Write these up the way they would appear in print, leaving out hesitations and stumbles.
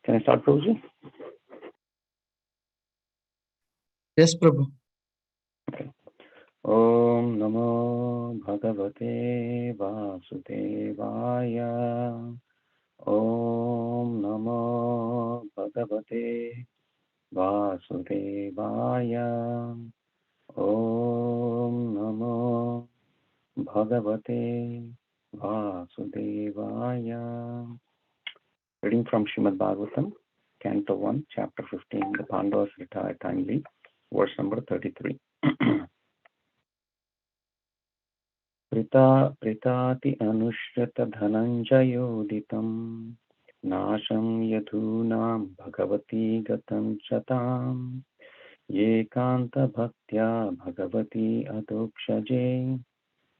Can I start, Prabhuji? Yes, Prabhu. Okay. Om Namo Bhagavate Vasudevaya. Om Namo Bhagavate Vasudevaya. Om Namo Bhagavate Vasudevaya. Reading from Srimad Bhagavatam, Canto 1, Chapter 15, The Pandavas Retire Timely, verse number 33. Pritati Anushrita Dhananjayoditam Nasham Yadhunam Bhagavati Gatam Chatam Yekanta Bhaktya Bhagavati Adokshaje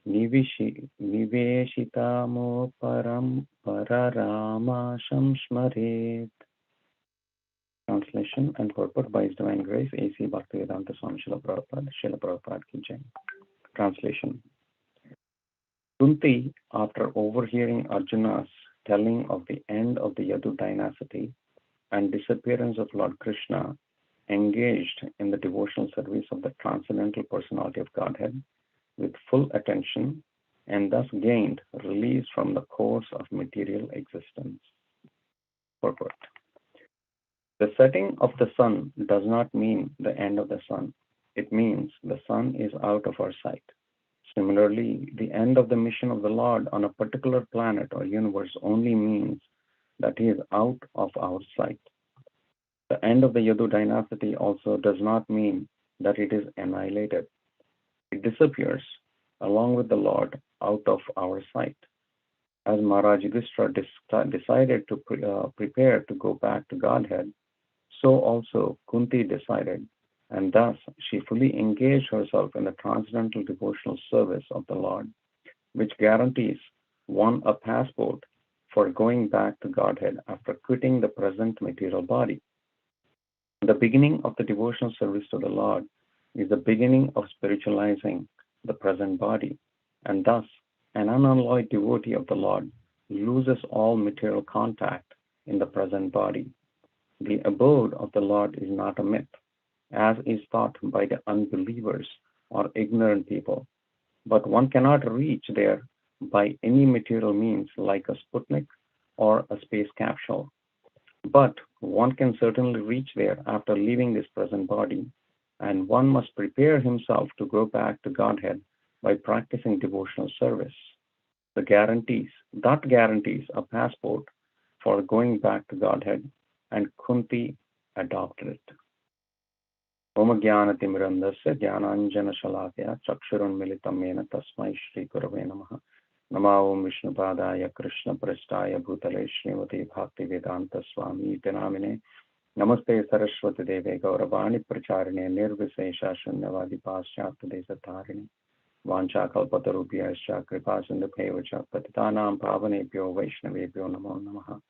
Niveshitamo Param Pararama Shamsmaret. Translation and purport by His Divine Grace, A.C. Bhaktivedanta Swami Srila Prabhupada Ki Jai. Translation. Kunti, after overhearing Arjuna's telling of the end of the Yadu dynasty and disappearance of Lord Krishna, engaged in the devotional service of the Transcendental Personality of Godhead with full attention, and thus gained release from the course of material existence. Purport. The setting of the sun does not mean the end of the sun. It means the sun is out of our sight. Similarly, the end of the mission of the Lord on a particular planet or universe only means that he is out of our sight. The end of the Yadu dynasty also does not mean that it is annihilated. It disappears along with the Lord out of our sight. As Maharaj Yudhishthira decided to prepare to go back to Godhead, so also Kunti decided, and thus she fully engaged herself in the transcendental devotional service of the Lord, which guarantees one a passport for going back to Godhead after quitting the present material body. The beginning of the devotional service to the Lord is the beginning of spiritualizing the present body, and thus an unalloyed devotee of the Lord loses all material contact in the present body. The abode of the Lord is not a myth, as is thought by the unbelievers or ignorant people, but one cannot reach there by any material means like a Sputnik or a space capsule. But one can certainly reach there after leaving this present body, and one must prepare himself to go back to Godhead by practicing devotional service. That guarantees a passport for going back to Godhead, and Kunti adopted it. Om Jnanatimrandasya Jnananjana Shalakaya Chakshurunmilitam Mena Tasmai Shri Gurave Namaha. Nama Om Vishnupadaya Krishna Prasthaya Bhutale Srimati Bhakti Vedanta Swami Namine. Namaste Saraswati Deve Gauravani Pracharine Nirvisesha Shunyavadi Paschatya Desatarine. Vancha Kalpatarubhyascha Kripa Sindhupevacha Patitanam Pavanebhyo Vaishnavebhyo Namo Namaha.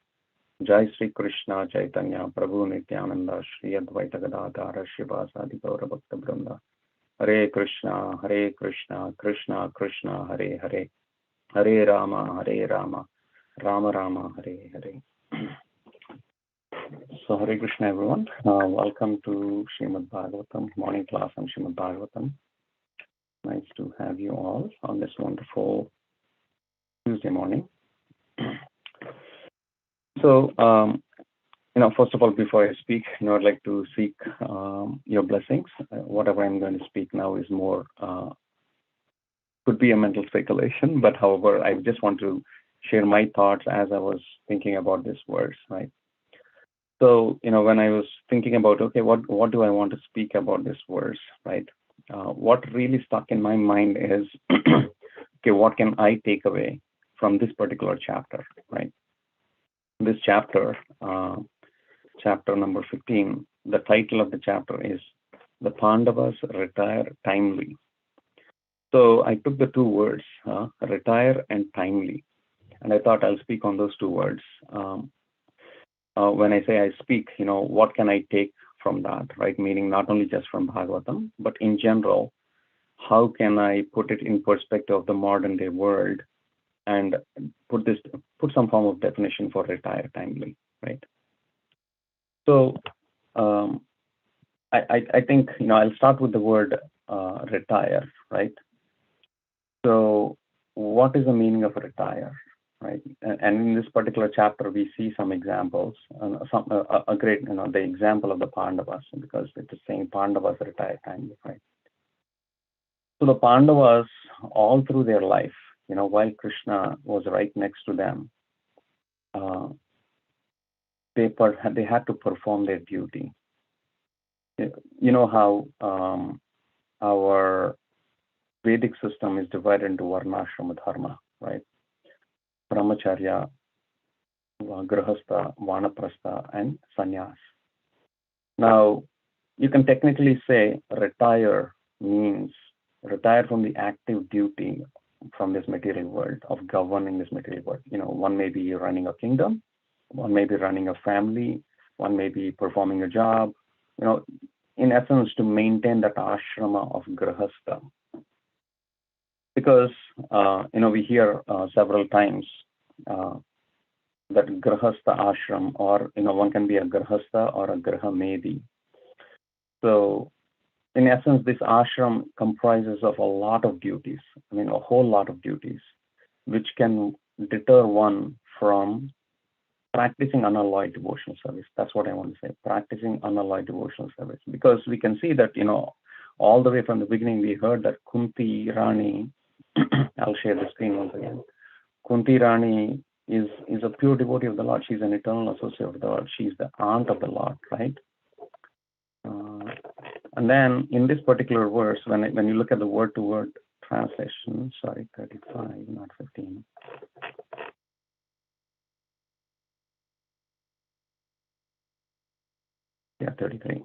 Jai Sri Krishna Chaitanya Prabhu Nityananda Shri Advaita Gadadhara Shivasadi Gaura Bhakta Vrinda. Hare Krishna Krishna Krishna Hare Hare, Hare Rama Rama Rama Hare Hare. So Hare Krishna everyone. Welcome to Srimad Bhagavatam, morning class on Srimad Bhagavatam. Nice to have you all on this wonderful Tuesday morning. So, first of all, before I speak, I'd like to seek your blessings. Whatever I'm going to speak now is more, could be a mental speculation, but however, I just want to share my thoughts as I was thinking about this verse, right? So, when I was thinking about, okay, what do I want to speak about this verse, right? What really stuck in my mind is, okay, what can I take away from this particular chapter, right? This chapter, chapter number 15, the title of the chapter is The Pandavas Retire Timely. So I took the two words, retire and timely, and I thought I'll speak on those two words. When I say I speak, what can I take from that, right? Meaning not only just from Bhagavatam, but in general, how can I put it in perspective of the modern day world and put some form of definition for retire timely, right? So I think I'll start with the word retire, right? So what is the meaning of retire, right? And in this particular chapter, we see some examples, a great, the example of the Pandavas, because it is saying Pandavas retire kindly, right? So the Pandavas, all through their life, while Krishna was right next to them, they had to perform their duty. You know how our Vedic system is divided into Varnashrama Dharma, right? Brahmacharya, Grahastha, Vanaprastha, and Sannyas. Now, you can technically say retire means retire from the active duty from this material world of governing this material world. One may be running a kingdom, one may be running a family, one may be performing a job, in essence, to maintain that ashrama of Grahastha. Because, we hear several times that Grahastha ashram, or, one can be a Grahastha or a Grahamedi. So, in essence, this ashram comprises of a lot of duties, a whole lot of duties, which can deter one from practicing unalloyed devotional service. That's what I want to say, practicing unalloyed devotional service. Because we can see that, all the way from the beginning, we heard that Kunti Rani, I'll share the screen once again. Kunti Rani is a pure devotee of the Lord. She's an eternal associate of the Lord. She's the aunt of the Lord, right? And then in this particular verse, when you look at the word-to-word translation, 35, not 15. Yeah, 33.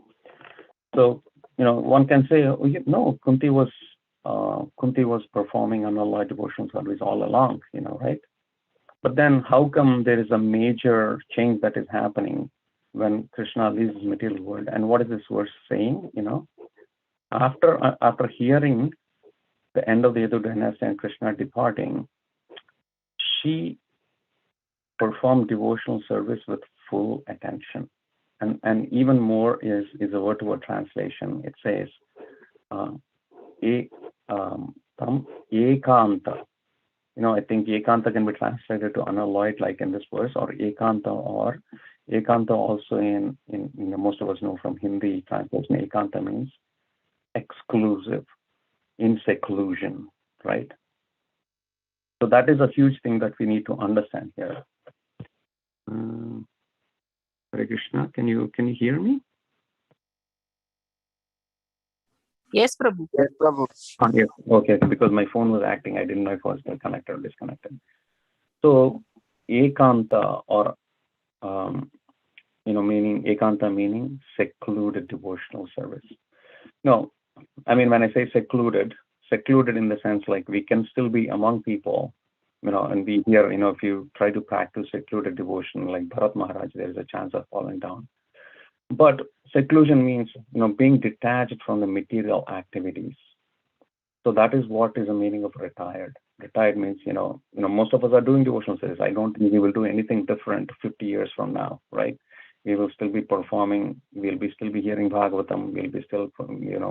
So, one can say, no, Kunti was performing unalloyed devotional service all along, right? But then how come there is a major change that is happening when Krishna leaves this material world? And what is this verse saying? After hearing the end of the Yadu dynasty and Krishna departing, she performed devotional service with full attention. And even more is a word-to-word translation. It says, ekanta. I think ekanta can be translated to unalloyed, like in this verse, or ekanta also in most of us know from Hindi translation. Ekanta means exclusive, in seclusion, right? So that is a huge thing that we need to understand here. Hare Krishna, can you hear me? Yes, Prabhu. Yes, Prabhu. Yes. Okay, because my phone was acting, I didn't know if it was connected or disconnected. So, ekanta, or meaning ekanta, meaning secluded devotional service. No, when I say secluded in the sense like we can still be among people, and we hear, if you try to practice secluded devotion like Bharat Maharaj, there is a chance of falling down. But seclusion means, being detached from the material activities. So that is what is the meaning of retired. Retired means, most of us are doing devotional service. I don't think we will do anything different 50 years from now, right? We will still be performing, we'll be still be hearing Bhagavatam, we'll be still,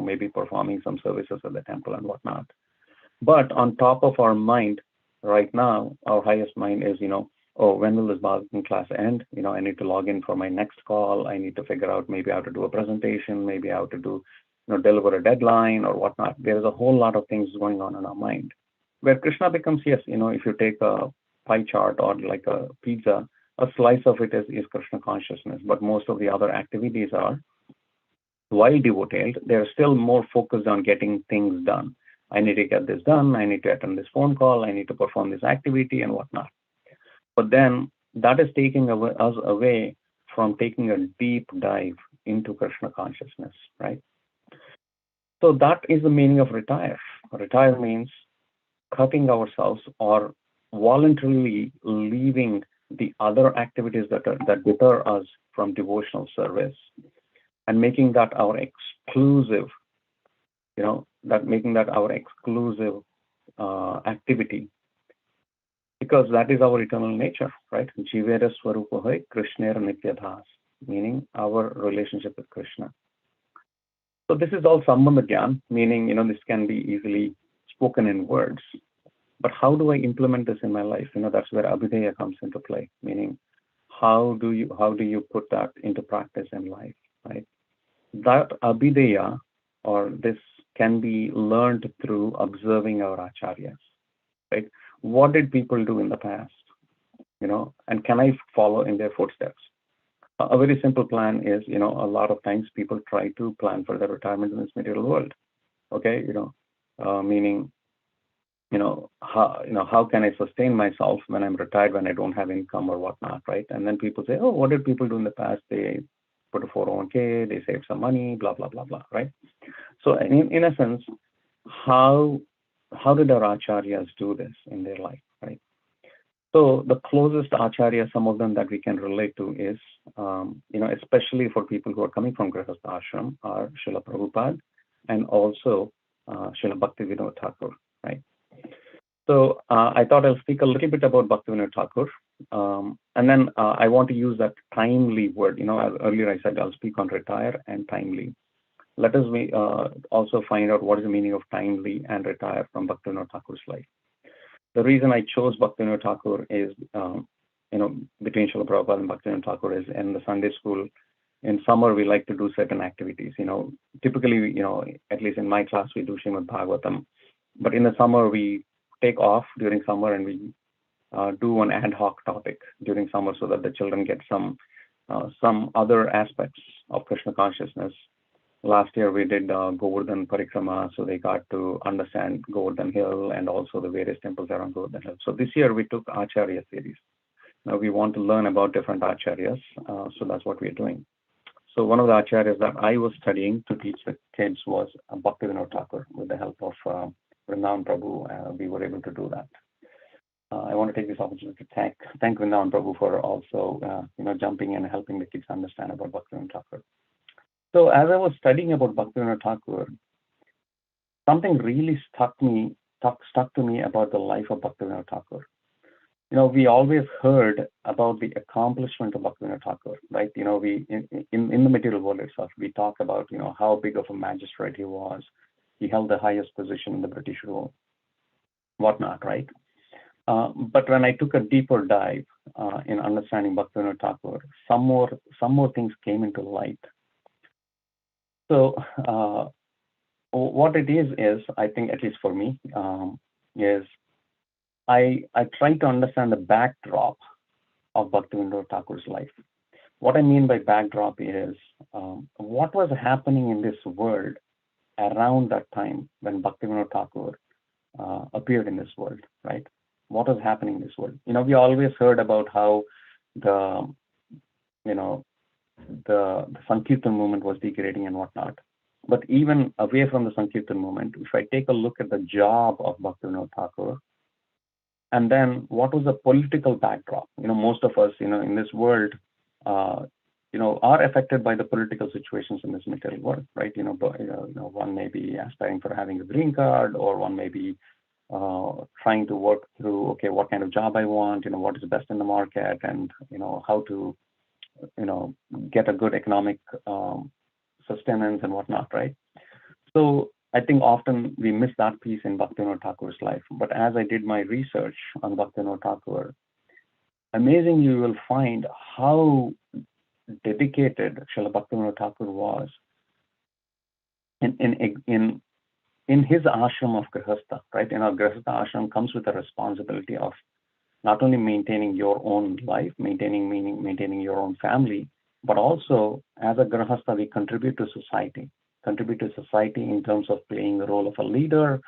maybe performing some services at the temple and whatnot. But on top of our mind, right now, our highest mind is, when will this Bhagavatam class end? I need to log in for my next call. I need to figure out maybe how to do a presentation, maybe how to do, deliver a deadline or whatnot. There is a whole lot of things going on in our mind. Where Krishna becomes, yes, if you take a pie chart or like a pizza, a slice of it is Krishna consciousness. But most of the other activities are, while devoted, they're still more focused on getting things done. I need to get this done. I need to attend this phone call. I need to perform this activity and whatnot. But then that is taking us away from taking a deep dive into Krishna consciousness, right? So that is the meaning of retire. Retire means cutting ourselves or voluntarily leaving the other activities that deter us from devotional service and making that our exclusive, activity, because that is our eternal nature, right? Jivera Swarupa Hai Krishnera Nityadhas. meaning our relationship with Krishna. So this is all Sambandha Gyan, meaning, this can be easily spoken in words. But how do I implement this in my life? That's where Abhideya comes into play, meaning how do you put that into practice in life, right? That Abhideya, or this, can be learned through observing our acharyas, right? What did people do in the past? And can I follow in their footsteps? A very simple plan is, a lot of times people try to plan for their retirement in this material world. Okay, meaning, how can I sustain myself when I'm retired, when I don't have income or whatnot, right? And then people say, oh, what did people do in the past? They put a 401k, they saved some money, blah, blah, blah, blah, right? So in a sense, how did our acharyas do this in their life, right? So the closest acharya, some of them that we can relate to is, especially for people who are coming from Grihastha Ashram, are Srila Prabhupada and also Srila Bhaktivinoda Thakur, right? So I thought I'll speak a little bit about Bhaktivinoda Thakur, and then I want to use that timely word. As earlier I said, I'll speak on retire and timely. Let us also find out what is the meaning of timely and retire from Bhaktivinoda Thakur's life. The reason I chose Bhaktivinoda Thakur is, between Srila Prabhupada and Bhaktivinoda Thakur, is in the Sunday school. In summer, we like to do certain activities. Typically, at least in my class, we do Srimad Bhagavatam. But in the summer, we take off during summer and we do an ad hoc topic during summer so that the children get some other aspects of Krishna consciousness. Last year we did Govardhan Parikrama, so they got to understand Govardhan Hill and also the various temples around Govardhan Hill. So this year we took Acharya series. Now we want to learn about different Acharyas, so that's what we're doing. So one of the Acharyas that I was studying to teach the kids was Bhaktivinoda Thakur. With the help of Vrindavan Prabhu, we were able to do that. I want to take this opportunity to thank Vrindavan Prabhu for also jumping in and helping the kids understand about Bhaktivinoda Thakur. So as I was studying about Bhaktivinoda Thakur, something really stuck to me about the life of Bhaktivinoda Thakur. We always heard about the accomplishment of Bhaktivinoda Thakur, right? We in the material world itself, we talk about how big of a magistrate he was. He held the highest position in the British rule, whatnot, right? But when I took a deeper dive in understanding Bhaktivinoda Thakur, some more things came into light. So what it is I think, at least for me, is I try to understand the backdrop of Bhaktivinoda Thakur's life. What I mean by backdrop is what was happening in this world around that time when Bhaktivinoda Thakur appeared in this world, right? What was happening in this world? We always heard about how the Sankirtan movement was degrading and whatnot. But even away from the Sankirtan movement, if I take a look at the job of Bhaktivinoda Thakur, and then what was the political backdrop? Most of us, in this world, are affected by the political situations in this material world, right? One may be aspiring for having a green card, or one may be trying to work through, okay, what kind of job I want, what is best in the market, and how to get a good economic sustenance and whatnot, right? So I think often we miss that piece in Bhaktivinoda Thakur's life. But as I did my research on Bhaktivinoda Thakur, amazingly you will find how dedicated Srila Bhaktivinoda Thakur was in his ashram of Grihastha, right? Our Grihastha ashram comes with a responsibility of not only maintaining your own life, maintaining your own family, but also as a Grihastha, we contribute to society in terms of playing the role of a leader,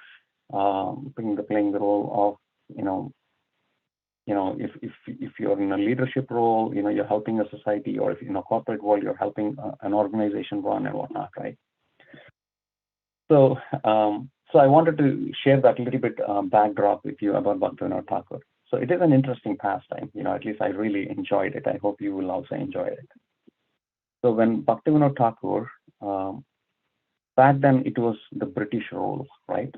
playing the role of, if you're in a leadership role, you're helping a society, or if in a corporate world, you're helping an organization run and whatnot, right? So I wanted to share that little bit backdrop with you about Bhaktivinoda Thakur. So it is an interesting pastime, at least I really enjoyed it. I hope you will also enjoy it. So when Bhaktivinoda Thakur, back then it was the British rule, right?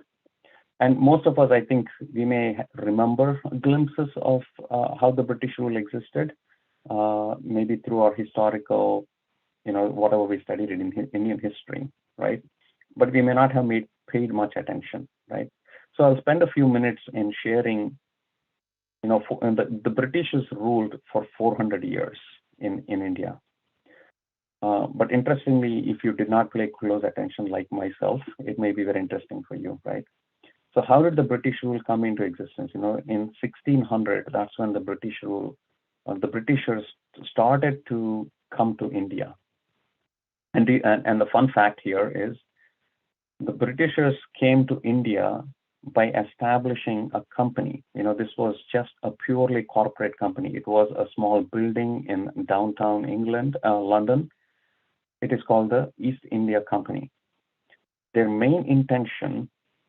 And most of us, I think, we may remember glimpses of how the British rule existed. maybe through our historical, whatever we studied in Indian history, right? But we may not have paid much attention, right? So I'll spend a few minutes in sharing, the Britishers ruled for 400 years in India. But interestingly, if you did not pay close attention like myself, it may be very interesting for you, right? So how did the British rule come into existence? In 1600, that's when the the Britishers started to come to India. And the fun fact here is the Britishers came to India by establishing a company. This was just a purely corporate company. It was a small building in downtown England, London. It is called the East India Company. Their main intention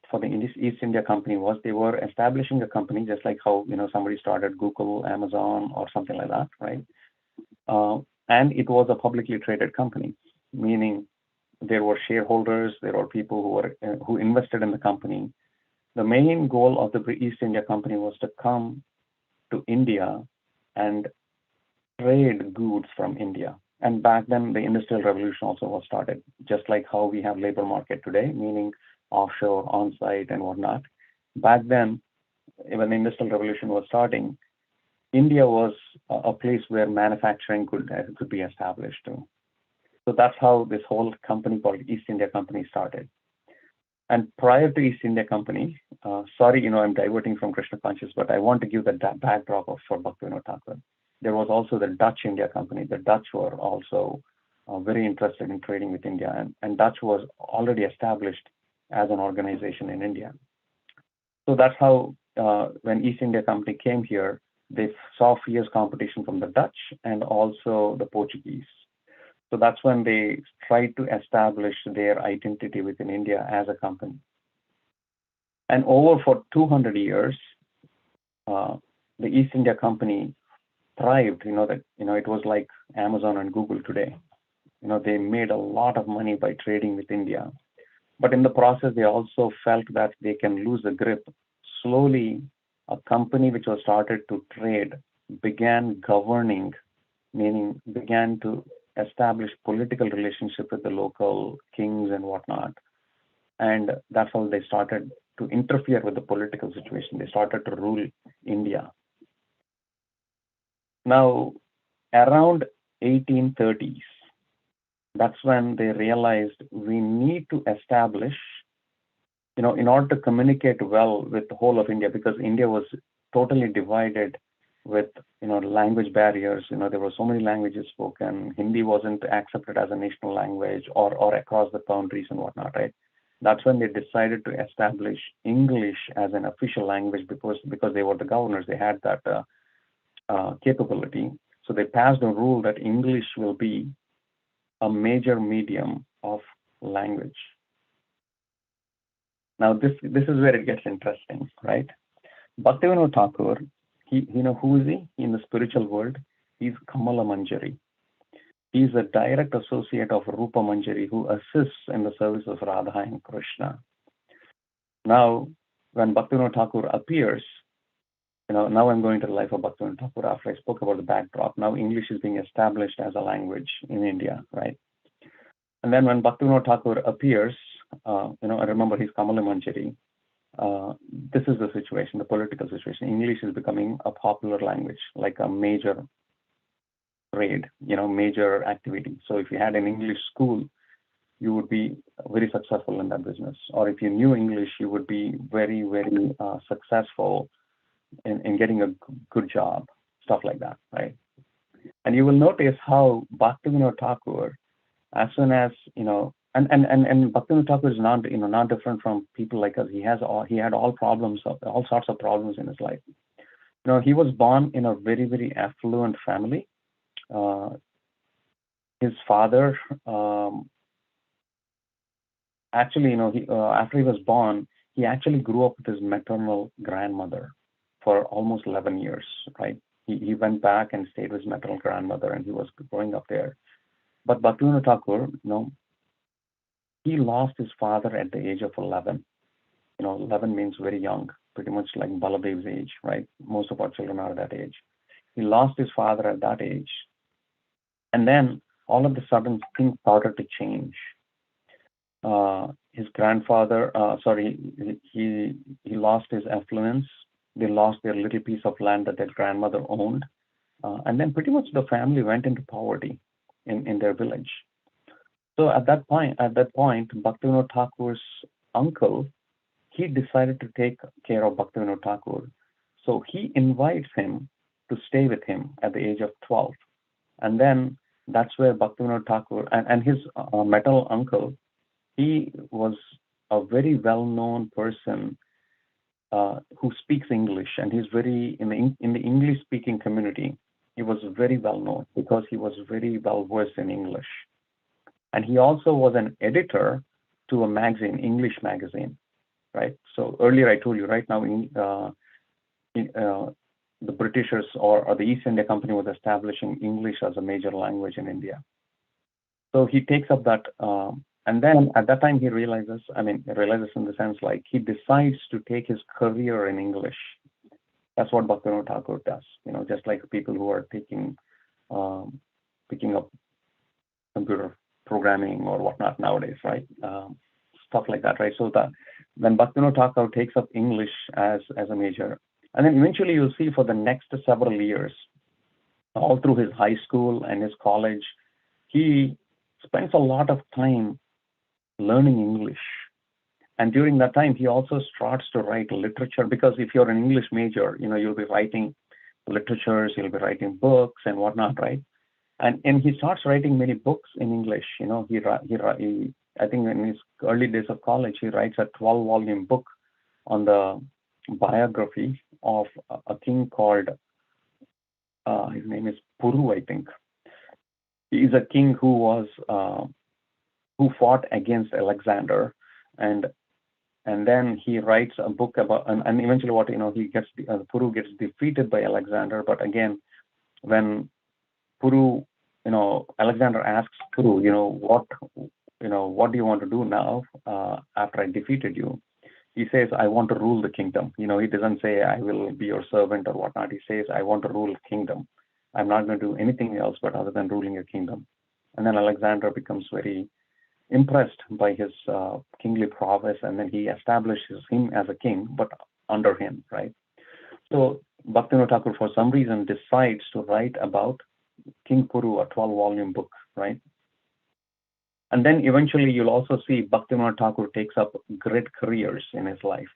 for the East India Company was they were establishing a company just like how somebody started Google, Amazon, or something like that, right? And it was a publicly traded company, meaning there were shareholders, there were people who invested in the company. The main goal of the East India Company was to come to India and trade goods from India. And back then, the Industrial Revolution also was started, just like how we have labor market today, meaning offshore, on-site, and whatnot. Back then, when the Industrial Revolution was starting, India was a place where manufacturing could be established too. So that's how this whole company called East India Company started. And prior to East India Company, sorry, I'm diverting from Krishna conscious, but I want to give the backdrop for Bhaktivinoda Thakur. There was also the Dutch India Company. The Dutch were also very interested in trading with India, and Dutch was already established as an organization in India. So that's how when East India Company came here, they saw fierce competition from the Dutch and also the Portuguese. So that's when they tried to establish their identity within India as a company. And over for 200 years, the East India Company thrived. It was like Amazon and Google today. They made a lot of money by trading with India. But in the process, they also felt that they can lose the grip. Slowly, a company which was started to trade began governing, meaning began to establish political relationship with the local kings and whatnot. And that's how they started to interfere with the political situation. They started to rule India. Now, around 1830s, that's when they realized we need to establish, in order to communicate well with the whole of India, because India was totally divided with language barriers. There were so many languages spoken. Hindi wasn't accepted as a national language or across the boundaries and whatnot, right? That's when they decided to establish English as an official language because they were the governors. They had that capability. So they passed a rule that English will be a major medium of language. Now this is where it gets interesting, right? Bhaktivinoda Thakur, who is he in the spiritual world? He's Kamala Manjari. He's a direct associate of Rupa Manjari who assists in the service of Radha and Krishna. Now, when Bhaktivinoda Thakur appears, now I'm going to the life of Bhaktivinoda Thakur after I spoke about the backdrop. Now English is being established as a language in India, right? And then when Bhaktivinoda Thakur appears, I remember he's Kamala Manjari. This is the situation, the political situation. English is becoming a popular language, like a major trade, major activity. So if you had an English school, you would be very successful in that business. Or if you knew English, you would be very, very successful in getting a good job, stuff like that, right? And you will notice how Bhaktivinoda Thakur, as soon as, and Bhaktivinoda Thakur is not different from people like us. He had all sorts of problems in his life. He was born in a very, very affluent family. His father, actually, after he was born, he actually grew up with his maternal grandmother for almost 11 years, right? He went back and stayed with his maternal grandmother, and he was growing up there. But Bhaktivinoda Thakur, he lost his father at the age of 11. 11 means very young, pretty much like Baladev's age, right? Most of our children are that age. He lost his father at that age. And then all of a sudden, things started to change. His grandfather, he lost his affluence. They lost their little piece of land that their grandmother owned. And then pretty much the family went into poverty in their village. So at that point, Bhaktivinoda Thakur's uncle, he decided to take care of Bhaktivinoda Thakur. So he invites him to stay with him at the age of 12. And then that's where Bhaktivinoda Thakur and his maternal uncle, he was a very well-known person who speaks English, and he's very in the English-speaking community. He was very well known because he was very well versed in English, and he also was an editor to a magazine, English magazine, right? So earlier I told you, right now the Britishers or the East India Company was establishing English as a major language in India. So he takes up that, and then at that time he realizes in the sense like he decides to take his career in English. That's what Bhaktivinoda Thakur does, just like people who are picking up computer programming or whatnot nowadays, right? Stuff like that, right? So that when Bhaktivinoda Thakur takes up English as a major, and then eventually you'll see for the next several years, all through his high school and his college, he spends a lot of time learning English. And during that time, he also starts to write literature, because if you're an English major, you'll be writing literatures, you'll be writing books and whatnot, right? And he starts writing many books in English. He I think in his early days of college, he writes a 12-volume book on the biography of a king called, his name is Puru, I think. He is a king who fought against Alexander, and then he writes a book about, and eventually he gets Puru gets defeated by Alexander. But again, when Puru, Alexander asks Puru, what do you want to do now after I defeated you? He says, I want to rule the kingdom. He doesn't say I will be your servant or whatnot. He says, I want to rule the kingdom. I'm not going to do anything else but other than ruling a kingdom. And then Alexander becomes very impressed by his kingly prowess, and then he establishes him as a king, but under him, right? So Bhaktivinoda Thakur, for some reason, decides to write about King Puru, a 12-volume book, right? And then eventually you'll also see Bhaktivinoda Thakur takes up great careers in his life.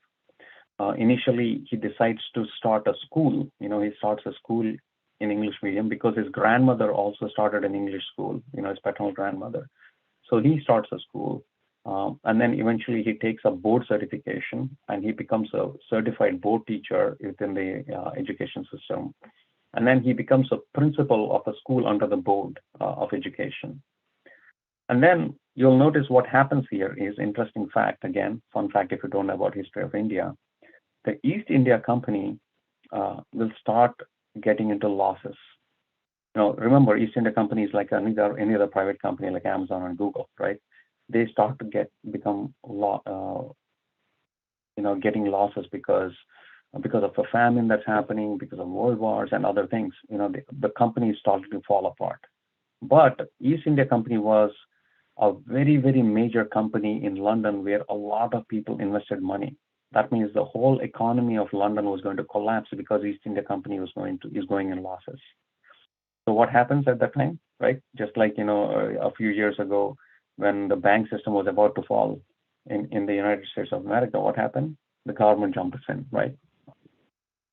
Initially, he decides to start a school. He starts a school in English medium because his grandmother also started an English school, his paternal grandmother. So he starts a school, and then eventually he takes a board certification, and he becomes a certified board teacher within the education system. And then he becomes a principal of a school under the board of education. And then you'll notice what happens here is interesting fact, again, fun fact if you don't know about history of India. The East India Company will start getting into losses. Remember, East India Company is like any other private company like Amazon and Google, right? They start to become getting losses because of a famine that's happening, because of world wars and other things. The company is starting to fall apart. But East India Company was a very, very major company in London where a lot of people invested money. That means the whole economy of London was going to collapse because East India Company is going in losses. So what happens at that time, right? Just like, a few years ago when the bank system was about to fall in the United States of America, what happened? The government jumped in, right?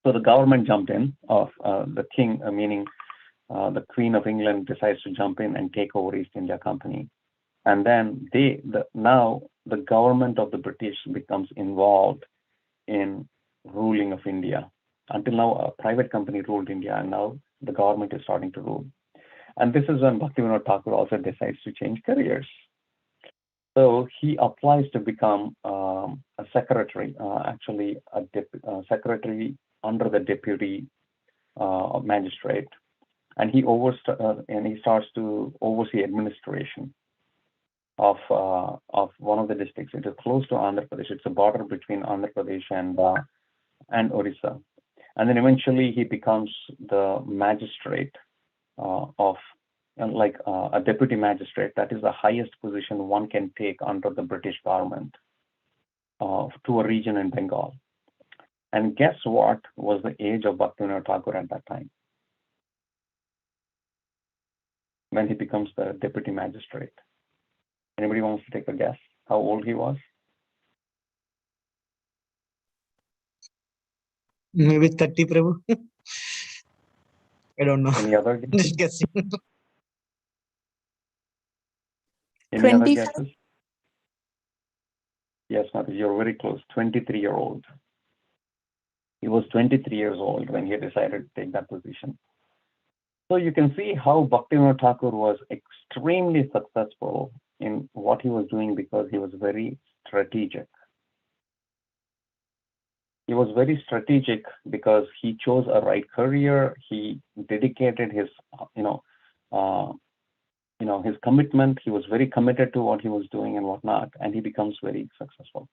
So the government jumped in of the king, meaning the Queen of England decides to jump in and take over East India Company. And then now the government of the British becomes involved in ruling of India. Until now, a private company ruled India, and now the government is starting to rule. And this is when Bhaktivinoda Thakur also decides to change careers. So he applies to become a secretary, actually a secretary under the deputy magistrate, and he starts to oversee administration of one of the districts. It is close to Andhra Pradesh. It's a border between Andhra Pradesh and Orissa. And then eventually he becomes the magistrate of like a deputy magistrate. That is the highest position one can take under the British government to a region in Bengal. And guess what was the age of Bhaktivinoda Thakur at that time when he becomes the deputy magistrate? Anybody wants to take a guess how old he was? Maybe 30, Prabhu. I don't know. Any other guesses? Just guessing. Any other 25. guesses? Yes, Mataji, you're very close. 23-year-old. He was 23 years old when he decided to take that position. So you can see how Bhaktivinoda Thakur was extremely successful in what he was doing because he was very strategic. He was very strategic because he chose a right career. He dedicated his, his commitment. He was very committed to what he was doing and whatnot, and he becomes very successful.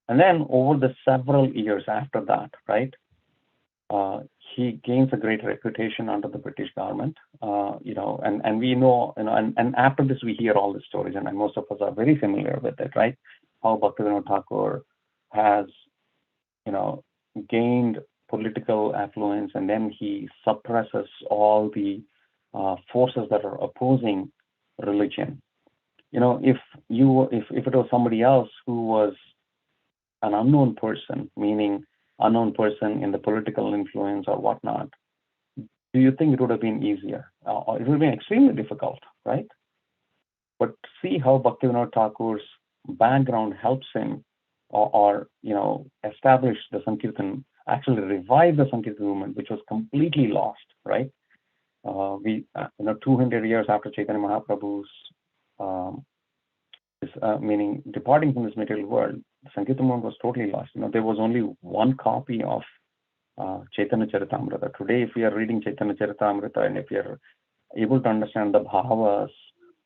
And then over the several years after that, right, he gains a great reputation under the British government, and we know, and after this we hear all the stories, and most of us are very familiar with it, right? How Bhaktivinoda Thakur has, gained political affluence, and then he suppresses all the forces that are opposing religion. If it was somebody else who was an unknown person, meaning unknown person in the political influence or whatnot, do you think it would have been easier? Or it would have been extremely difficult, right? But see how Bhaktivinoda Thakur's background helps him or establish the Sankirtan, actually revive the Sankirtan movement, which was completely lost, right? 200 years after Chaitanya Mahaprabhu's meaning departing from this material world, the Sankirtan movement was totally lost. There was only one copy of Chaitanya Charitamrita. Today, if we are reading Chaitanya Charitamrita and if we are able to understand the bhavas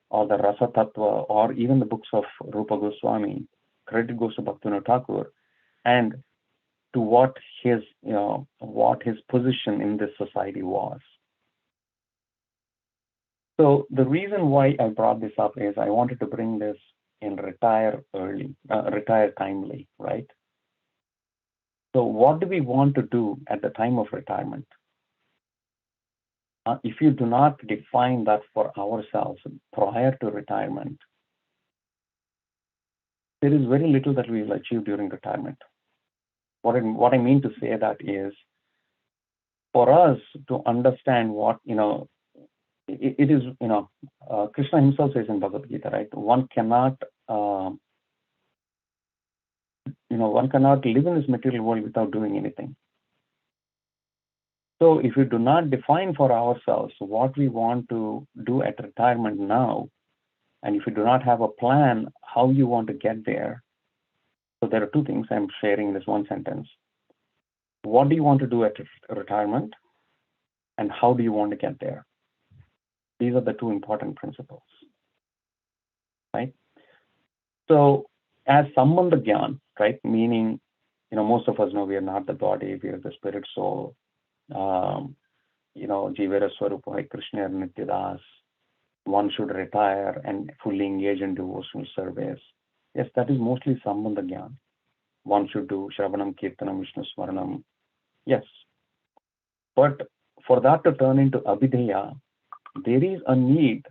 or the rasa tattva or even the books of Rupa Goswami, credit goes to Bhaktivinoda Thakur and to what his position in this society was. So the reason why I brought this up is I wanted to bring this in retire timely, right? So what do we want to do at the time of retirement? If you do not define that for ourselves prior to retirement, there is very little that we will achieve during retirement. What I mean to say that is, for us to understand what, it is, Krishna himself says in Bhagavad Gita, right? One cannot live in this material world without doing anything. So if we do not define for ourselves what we want to do at retirement now, and if you do not have a plan how you want to get there, so there are two things I'm sharing in this one sentence. What do you want to do at retirement, and how do you want to get there? These are the two important principles, right? So as Sambandha Gyan, right, meaning, most of us know we are not the body, we are the spirit soul, Jivera Swarupahai Krishna Nityadas, one should retire and fully engage in devotional service. Yes, that is mostly Sambandha Gyan. One should do Shravanam, Kirtanam, Vishnu Smaranam. Yes. But for that to turn into Abhideya, there is a need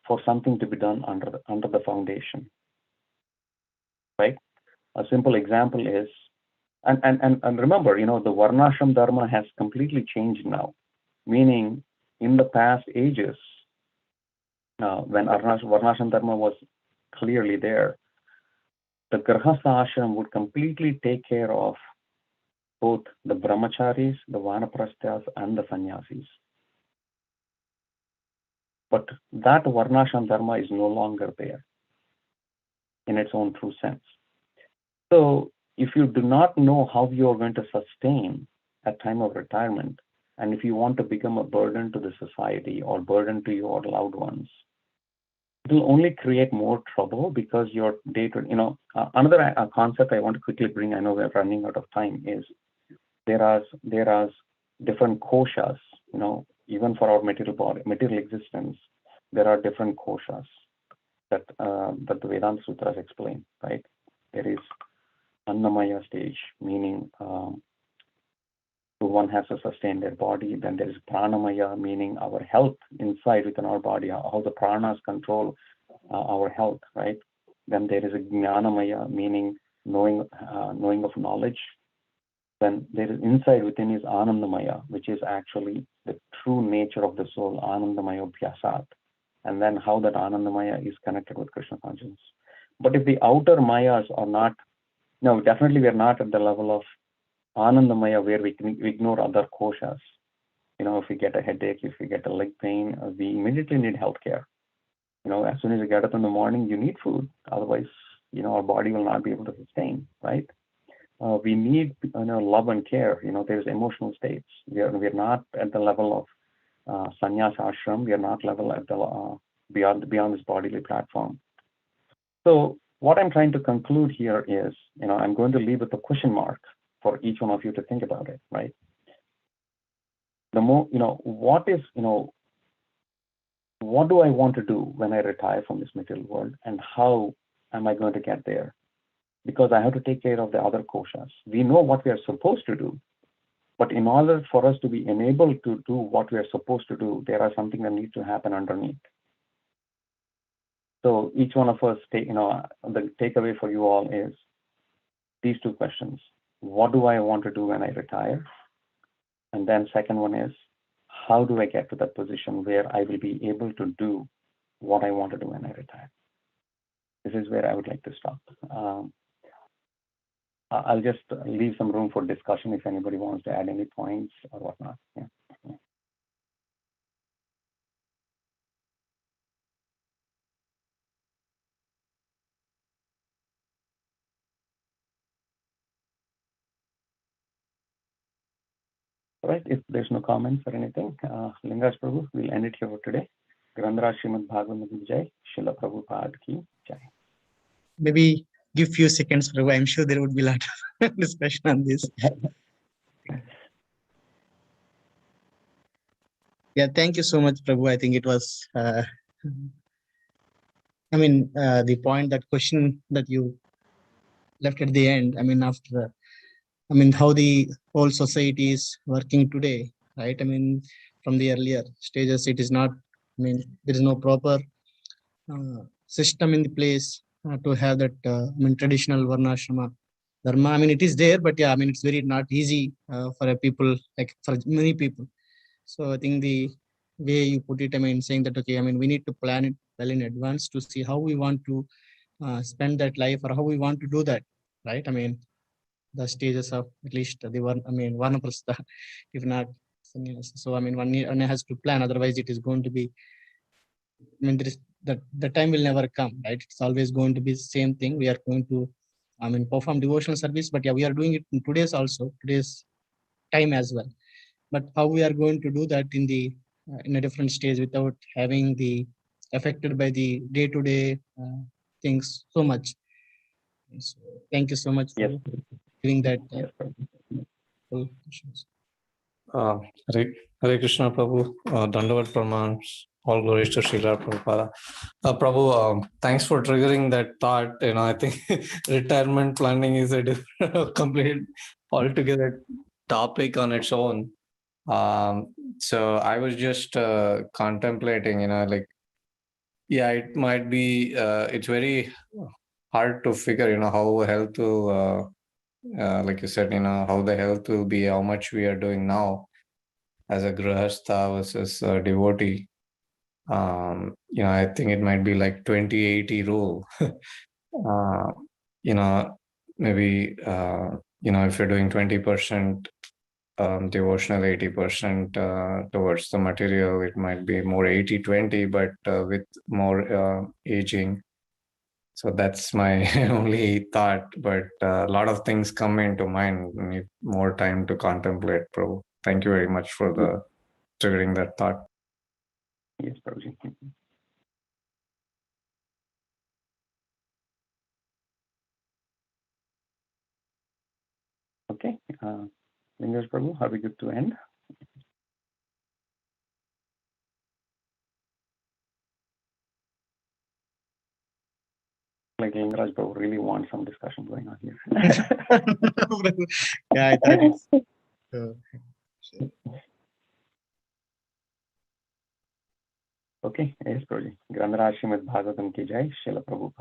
for something to be done under the foundation. Right? A simple example is, and remember, the Varnashram Dharma has completely changed now. Meaning, in the past ages, when Varnashram Dharma was clearly there, the Grahastha ashram would completely take care of both the brahmacharis, the vanaprasthas, and the sannyasis. But that Varnashram Dharma is no longer there in its own true sense. So if you do not know how you are going to sustain at time of retirement, and if you want to become a burden to the society or burden to your loved ones, it will only create more trouble because your day to, another concept I want to quickly bring, I know we're running out of time, is there are different koshas, even for our material existence, there are different koshas that the Vedanta Sutras explain, right? There is Annamaya stage, meaning one has to sustain their body. Then there is Pranamaya, meaning our health inside within our body, how the pranas control our health, right? Then there is a Jnanamaya, meaning knowing of knowledge. Then there is inside within is Anandamaya, which is actually the true nature of the soul, Anandamaya Bhyasat. And then how that Anandamaya is connected with Krishna consciousness. But if the outer mayas are not, no, definitely we are not at the level of Anandamaya where we can ignore other koshas. If we get a headache, if we get a leg pain, we immediately need healthcare. As soon as you get up in the morning, you need food. Otherwise, our body will not be able to sustain, right? We need love and care. There's emotional states. We're not at the level of sannyas ashram. We are not level at the beyond this bodily platform. So what I'm trying to conclude here is, I'm going to leave with a question mark for each one of you to think about it, right? The more, what do I want to do when I retire from this material world, and how am I going to get there? Because I have to take care of the other koshas. We know what we are supposed to do, but in order for us to be enabled to do what we are supposed to do, there are something that needs to happen underneath. So each one of us, the takeaway for you all is these two questions. What do I want to do when I retire? And then second one is, how do I get to that position where I will be able to do what I want to do when I retire? This is where I would like to stop. I'll just leave some room for discussion if anybody wants to add any points or whatnot. Yeah. All right, if there's no comments or anything, Lingas Prabhu, we'll end it here for today. Grandhara Srimad Bhagavatam ki Jai, Srila Prabhupada ki Jai. Maybe give few seconds, Prabhu. I'm sure there would be a lot of discussion on this. Yeah, thank you so much, Prabhu. I think it was, the point, that question that you left at the end, after, how the whole society is working today, right? From the earlier stages, it is not, there is no proper system in the place to have that, traditional Varnashrama Dharma. It is there, but yeah, it's very not easy for a people, like for many people. So I think the way you put it, saying that, okay, we need to plan it well in advance to see how we want to spend that life, or how we want to do that, right? The stages of at least the one, Vanaprastha, if not sannyas. So one has to plan, otherwise it is going to be, there is the time will never come, right? It's always going to be the same thing. We are going to perform devotional service, but yeah, we are doing it in today's time as well. But how we are going to do that in a different stage without having the affected by the day-to-day things so much. So thank you so much for giving that full questions. Hare Krishna, Prabhu. Dandavat Pranams. All glories to Srila Prabhupada. Prabhu, thanks for triggering that thought. I think retirement planning is a different, complete, altogether topic on its own. So I was just contemplating, it might be, it's very hard to figure, how health to, like you said, how the health will be, how much we are doing now as a grahastha versus a devotee. I think it might be like 20-80 rule. Maybe, if you're doing 20% devotional, 80% towards the material, it might be more 80-20, but with more aging. So that's my only thought, but a lot of things come into mind. We need more time to contemplate, Prabhu. Thank you very much for the triggering that thought. Yes, Prabhuji. Okay. Lingesh Prabhu, are we good to end? Like Lingaraj Prabhu really wants some discussion going on here. Yeah, I thought it's. Okay, yes, Prabhuji. Grandaraj Srimad Bhagavatam ki jai, Srila Prabhupada.